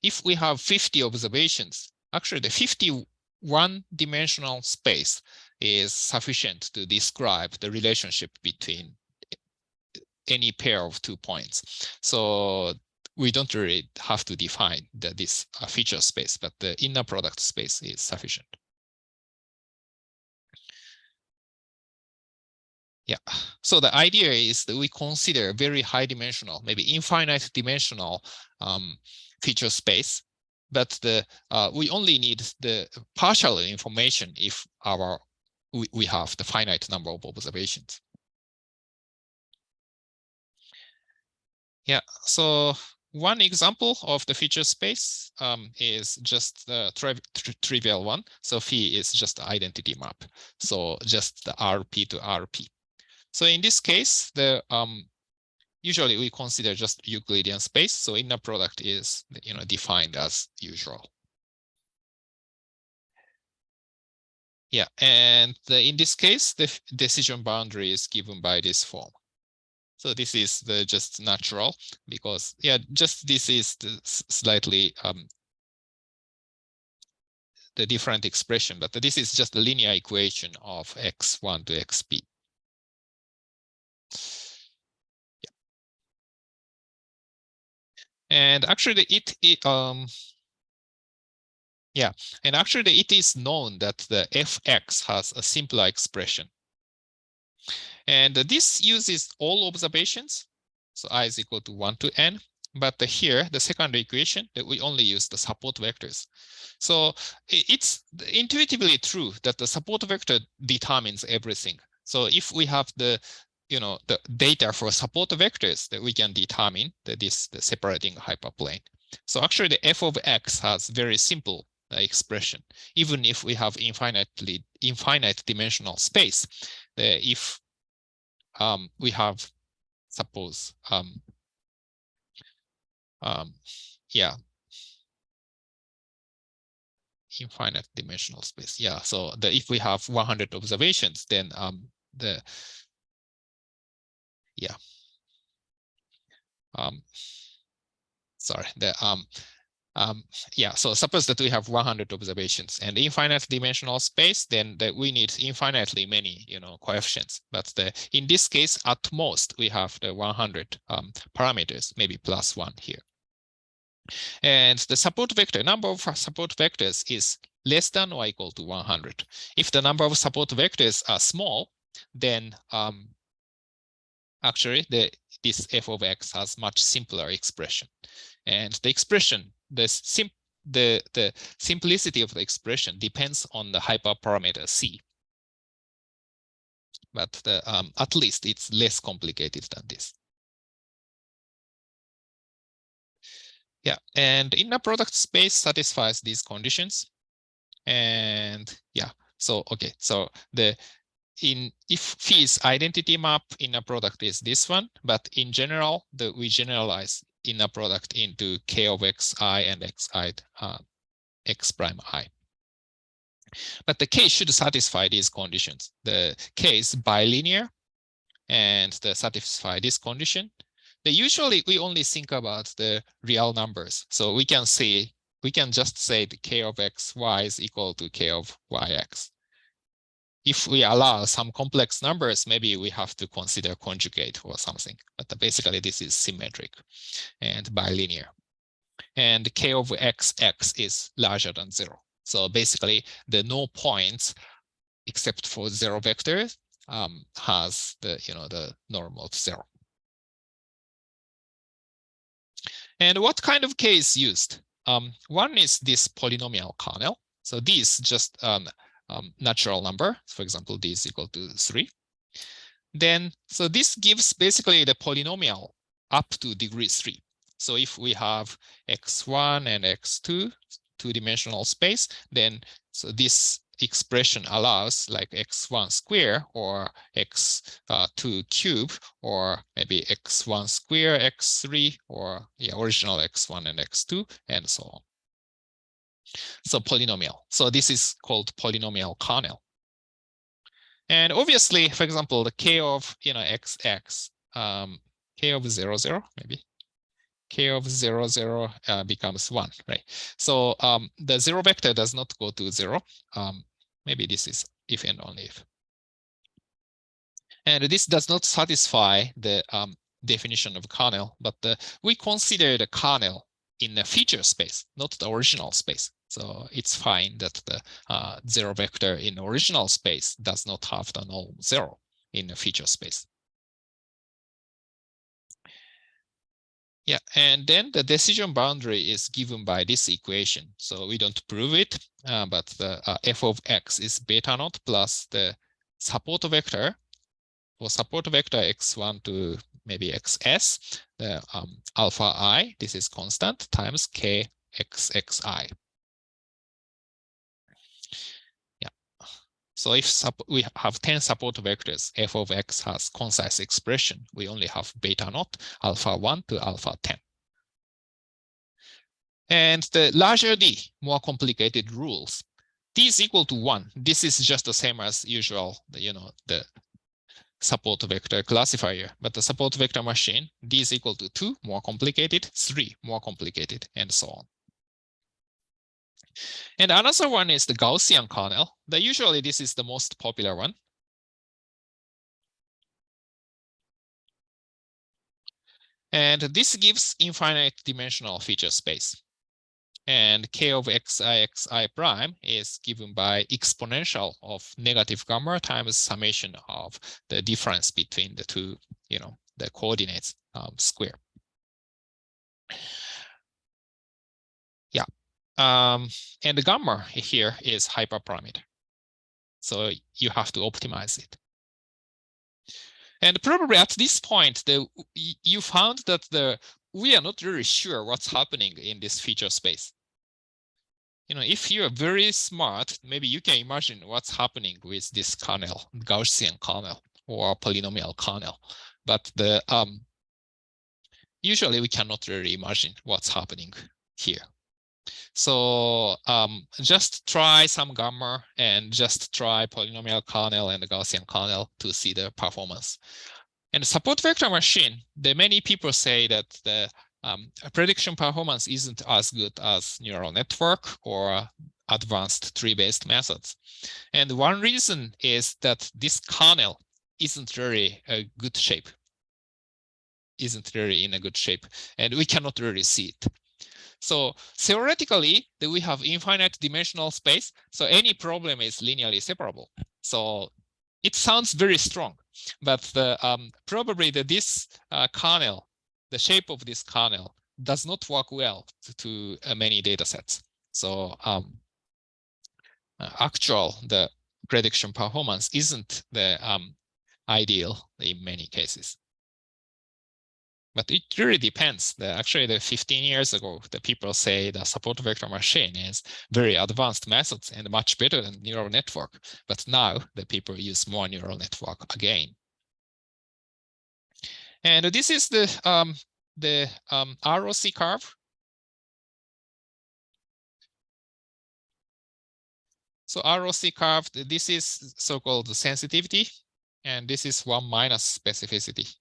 if we have 50 observations, actually the 51-dimensional space is sufficient to describe the relationship between any pair of 2 points. So we don't really have to define this feature space, but the inner product space is sufficient. Yeah, so the idea is that we consider very high dimensional, maybe infinite dimensional feature space, but we only need the partial information if we have the finite number of observations. Yeah, so one example of the feature space is just the trivial one. So phi is just the identity map. So just the RP to RP. So in this case, usually we consider just Euclidean space. So inner product is defined as usual. Yeah, and in this case, the decision boundary is given by this form. So this is just natural because just this is the slightly the different expression, but this is just a linear equation of x1 to xp. And actually it is known that the fx has a simpler expression. And this uses all observations. So I is equal to 1 to n. But here, the second equation, that we only use the support vectors. So it's intuitively true that the support vector determines everything. So if we have the data for support vectors, that we can determine the separating hyperplane. So actually the f of x has very simple expression. Even if we have infinite dimensional space, if we have, suppose, infinite dimensional space. Yeah, so if we have 100 observations, then so suppose that we have 100 observations and infinite dimensional space, then we need infinitely many coefficients. But in this case, at most we have the 100 parameters, maybe plus 1 here. And the support vector, number of support vectors is less than or equal to 100. If the number of support vectors are small, then actually this f of x has much simpler expression. And the expression, the simplicity of the expression depends on the hyperparameter c. but the, at least it's less complicated than this. Yeah, and inner product space satisfies these conditions. And yeah, so okay, so the if Phi's identity map inner product is this one, but in general, we generalize inner product into K of xi and xi x prime I. But the K should satisfy these conditions. The K is bilinear and satisfy this condition. Usually we only think about the real numbers. So we can just say the K of xy is equal to K of yx. If we allow some complex numbers, maybe we have to consider conjugate or something. But basically this is symmetric and bilinear. And K of xx is larger than 0. So basically the no points except for 0 vectors has the norm of 0. And what kind of K is used? One is this polynomial kernel. So D is just natural number. For example, D is equal to 3. Then, so this gives basically the polynomial up to degree 3. So if we have x1 and x2, two-dimensional space, then so this expression allows like x1 square or x2 cube or maybe x1 square, x3 or original x1 and x2 and so on. So polynomial. So this is called polynomial kernel. And obviously, for example, the K of xx, K of 0, 0, maybe. K of 0, 0 becomes 1, right? So the 0 vector does not go to 0. Maybe this is if and only if. And this does not satisfy the definition of kernel, but we consider the kernel in the feature space, not the original space. So it's fine that the 0 vector in original space does not have the norm 0 in the feature space. Yeah, and then the decision boundary is given by this equation. So we don't prove it, but the f of x is beta naught plus the support vector. For support vector x1 to maybe xs, the alpha I, this is constant, times k xxi. Yeah. So if we have 10 support vectors, f of x has concise expression. We only have beta naught, alpha 1 to alpha 10. And the larger d, more complicated rules. D is equal to 1. This is just the same as usual, the support vector classifier. But the support vector machine, D is equal to 2, more complicated, 3, more complicated, and so on. And another one is the Gaussian kernel. Usually this is the most popular one. And this gives infinite dimensional feature space. And K of xi prime is given by exponential of negative gamma times summation of the difference between the two, the coordinates square. Yeah. And the gamma here is hyperparameter. So you have to optimize it. And probably at this point, you found that we are not really sure what's happening in this feature space. If you are very smart, maybe you can imagine what's happening with this kernel, Gaussian kernel or polynomial kernel. But usually we cannot really imagine what's happening here. So just try some gamma and just try polynomial kernel and the Gaussian kernel to see the performance. And the support vector machine, many people say that the prediction performance isn't as good as neural network or advanced tree-based methods. And one reason is that this kernel isn't really a good shape, isn't really in a good shape, and we cannot really see it. So theoretically, we have infinite dimensional space, so any problem is linearly separable. So it sounds very strong, but probably this kernel, the shape of this kernel does not work well to many data sets. So the prediction performance isn't the ideal in many cases. But it really depends. Actually, the 15 years ago, the people say the support vector machine is very advanced methods and much better than neural network. But now the people use more neural network again. And this is the ROC curve. So ROC curve, this is so-called sensitivity, and this is 1 minus specificity.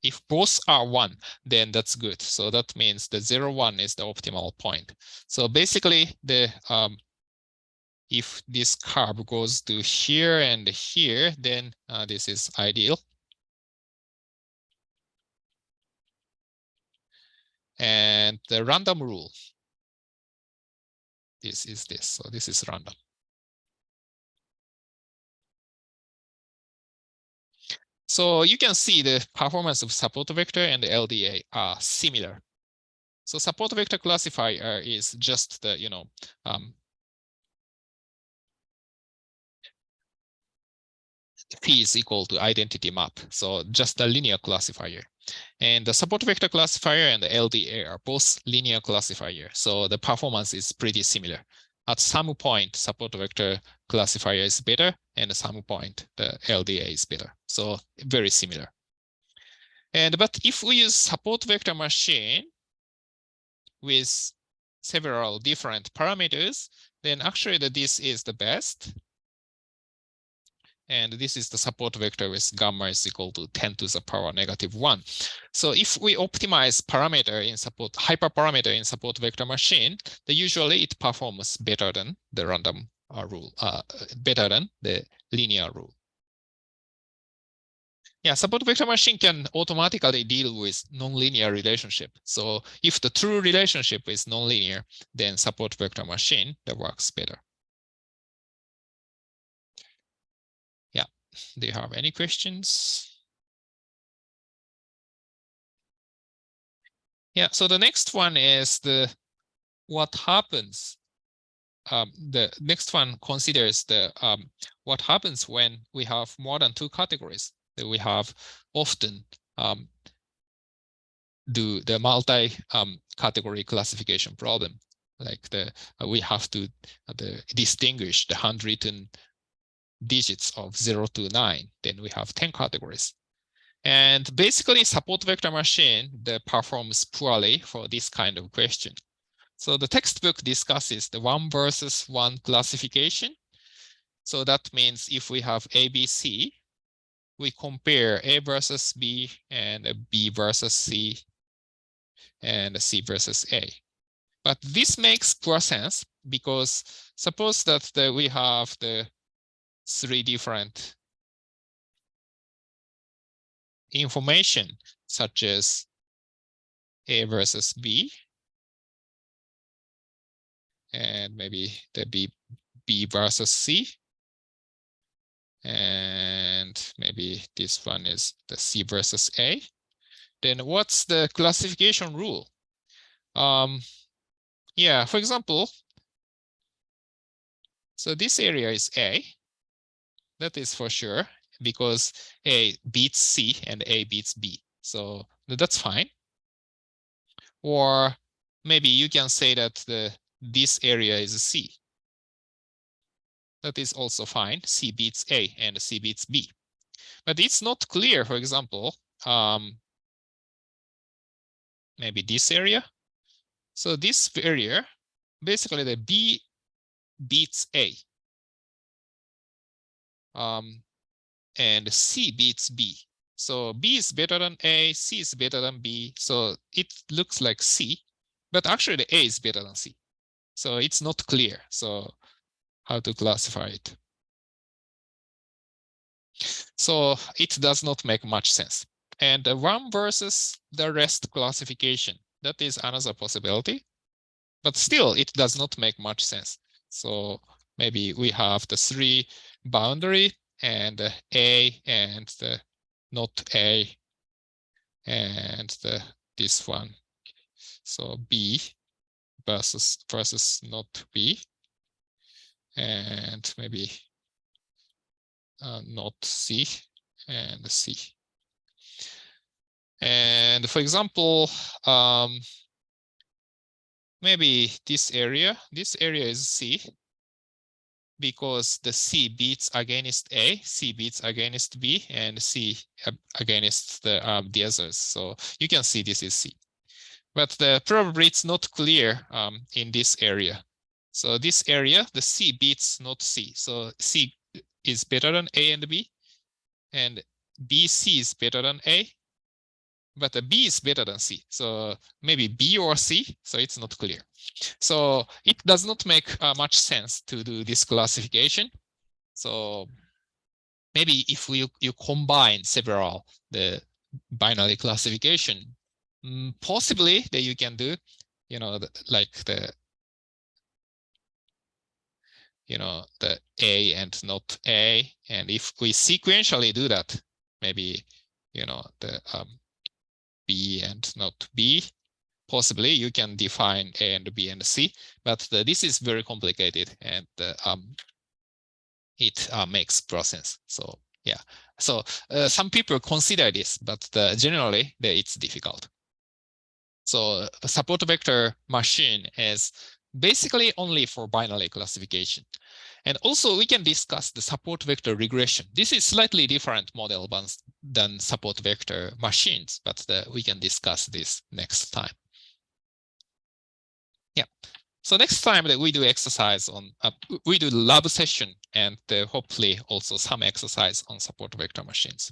If both are 1, then that's good. So that means the 0, 1 is the optimal point. So basically, if this curve goes to here and here, then this is ideal. And the random rule, this is this. So this is random. So you can see the performance of support vector and the LDA are similar. So support vector classifier is just the, phi is equal to identity map. So just a linear classifier. And the support vector classifier and the LDA are both linear classifier. So the performance is pretty similar. At some point, support vector classifier is better, and at some point, the LDA is better. So very similar. But if we use support vector machine with several different parameters, then actually this is the best. And this is the support vector with gamma is equal to 10 to the power negative 1. So if we optimize parameter in support, hyperparameter in support vector machine, then usually it performs better than the random rule, better than the linear rule. Yeah, support vector machine can automatically deal with nonlinear relationship. So if the true relationship is nonlinear, then support vector machine that works better. Yeah, do you have any questions? Yeah, so the next one is what happens. The next one considers what happens when we have more than 2 categories. That we have often do the multi-category classification problem. Like we have to distinguish the handwritten digits of 0 to 9. Then we have 10 categories. And basically, support vector machine that performs poorly for this kind of question. So the textbook discusses the 1 versus 1 classification. So that means if we have A, B, C, we compare A versus B and B versus C and C versus A. But this makes poor sense because suppose that we have the 3 different information such as A versus B, and maybe the B versus C, and maybe this one is the C versus A. Then what's the classification rule? Yeah, for example, so this area is A. That is for sure because A beats C and A beats B. So that's fine. Or maybe you can say that this area is C. That is also fine. C beats A and C beats B. But it's not clear, for example, maybe this area. So this area, basically the B beats A. And C beats B. So B is better than A, C is better than B. So it looks like C, but actually the A is better than C. So it's not clear. So how to classify it? So it does not make much sense. And the 1 versus the rest classification, that is another possibility. But still, it does not make much sense. So maybe we have the 3 boundary and A and the not A and this one. So B versus not B, and maybe not C and C. And for example, maybe this area is C, because the C beats against A, C beats against B, and C against the others. So you can see this is C. But probably it's not clear in this area. So this area, the C beats not C. So C is better than A and B, and BC is better than A, but B is better than C. So maybe B or C, so it's not clear. So it does not make much sense to do this classification. So maybe if you combine several the binary classification, possibly that you can do, like the A and not A. And if we sequentially do that, maybe the B and not B, possibly you can define A and B and C, but this is very complicated, and it makes process. So yeah, so some people consider this, but generally it's difficult. So a support vector machine is basically only for binary classification. And also we can discuss the support vector regression. This is slightly different model than support vector machines, but we can discuss this next time. Yeah. So next time that we do exercise on, we do lab session, and hopefully also some exercise on support vector machines.